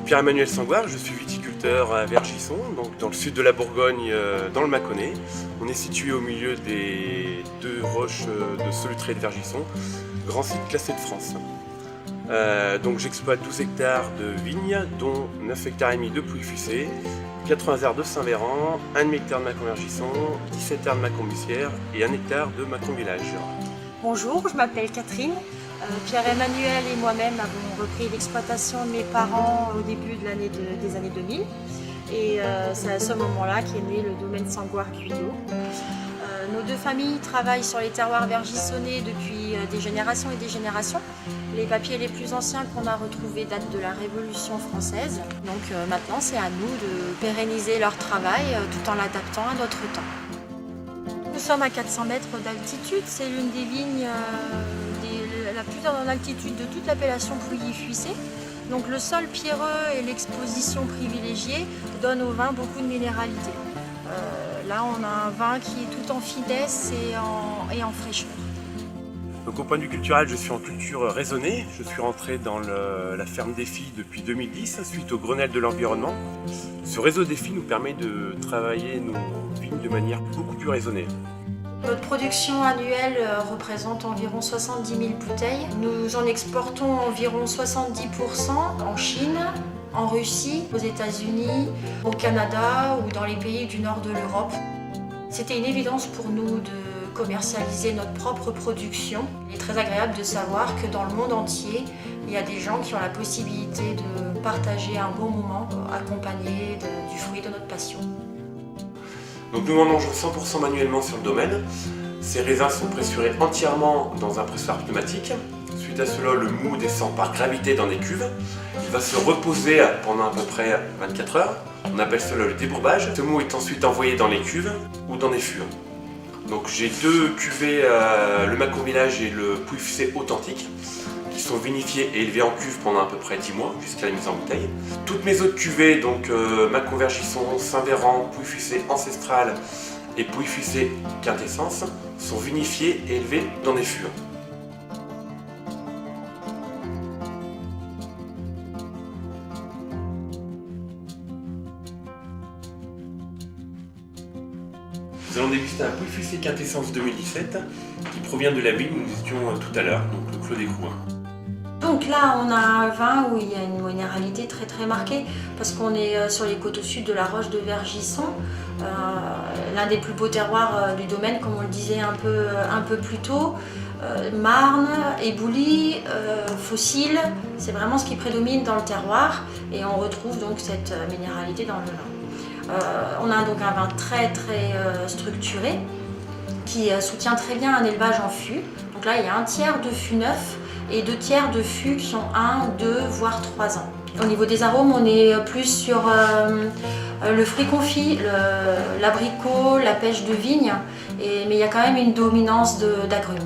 Pierre-Emmanuel Sangoire, je suis viticulteur à Vergisson, donc dans le sud de la Bourgogne, dans le Mâconnais. On est situé au milieu des deux roches de Solutré et de Vergisson, grand site classé de France. Donc j'exploite 12 hectares de vignes, dont 9 hectares et demi de Pouilly-Fuissé, 80 hectares de Saint-Véran, 1 hectare de Mâcon-Vergisson, 17 hectares de Mâcon-Bussière et 1 hectare de Mâcon-Village. Bonjour, je m'appelle Catherine. Pierre-Emmanuel et moi-même avons repris l'exploitation de mes parents au début de des années 2000. Et c'est à ce moment-là qu'est né le domaine Sangoire-Guyot. Nos deux familles travaillent sur les terroirs vergissonnais depuis des générations et des générations. Les papiers les plus anciens qu'on a retrouvés datent de la Révolution française. Donc maintenant, c'est à nous de pérenniser leur travail tout en l'adaptant à notre temps. Nous sommes à 400 mètres d'altitude. C'est l'une des vignes la plus en altitude de toute l'appellation Pouilly-Fuissé. Donc le sol pierreux et l'exposition privilégiée donnent au vin beaucoup de minéralité. Là, on a un vin qui est tout en finesse et en fraîcheur. Donc, au point de vue culturel, je suis en culture raisonnée. Je suis rentré dans la ferme des filles depuis 2010, suite au Grenelle de l'environnement. Ce réseau des filles nous permet de travailler nos vignes de manière beaucoup plus raisonnée. Notre production annuelle représente environ 70 000 bouteilles. Nous en exportons environ 70% en Chine, en Russie, aux États-Unis, au Canada ou dans les pays du nord de l'Europe. C'était une évidence pour nous de commercialiser notre propre production. Il est très agréable de savoir que dans le monde entier, il y a des gens qui ont la possibilité de partager un bon moment accompagné du fruit de notre passion. Donc nous vendangeons 100% manuellement sur le domaine. Ces raisins sont pressurés entièrement dans un pressoir pneumatique. Suite à cela, le mou descend par gravité dans des cuves. Il va se reposer pendant à peu près 24 heures. On appelle cela le débourbage. Ce mou est ensuite envoyé dans les cuves ou dans des fûts. Donc j'ai deux cuvées, le Mâcon-Village et le Pouilly-Fuissé authentique, qui sont vinifiés et élevés en cuve pendant à peu près 10 mois jusqu'à la mise en bouteille. Toutes mes autres cuvées, donc Mâcon-Vergisson, Saint-Véran, Pouilly-Fuissé ancestral et Pouilly-Fuissé quintessence, sont vinifiées et élevées dans des fûts. Nous allons déguster un Pouilly-Fuissé quintessence 2017 qui provient de la vigne où nous étions tout à l'heure, donc le Clos des Grouins. Donc là, on a un vin où il y a une minéralité très très marquée parce qu'on est sur les côtes au sud de la roche de Vergisson, l'un des plus beaux terroirs du domaine, comme on le disait un peu plus tôt. Marne, éboulis, fossiles, c'est vraiment ce qui prédomine dans le terroir et on retrouve donc cette minéralité dans le vin. On a donc un vin très très structuré qui soutient très bien un élevage en fût. Donc là, il y a un tiers de fût neuf et 2 tiers de fûts qui ont 1, 2, voire 3 ans. Au niveau des arômes, on est plus sur le fruit confit, l'abricot, la pêche de vigne, mais il y a quand même une dominance d'agrumes.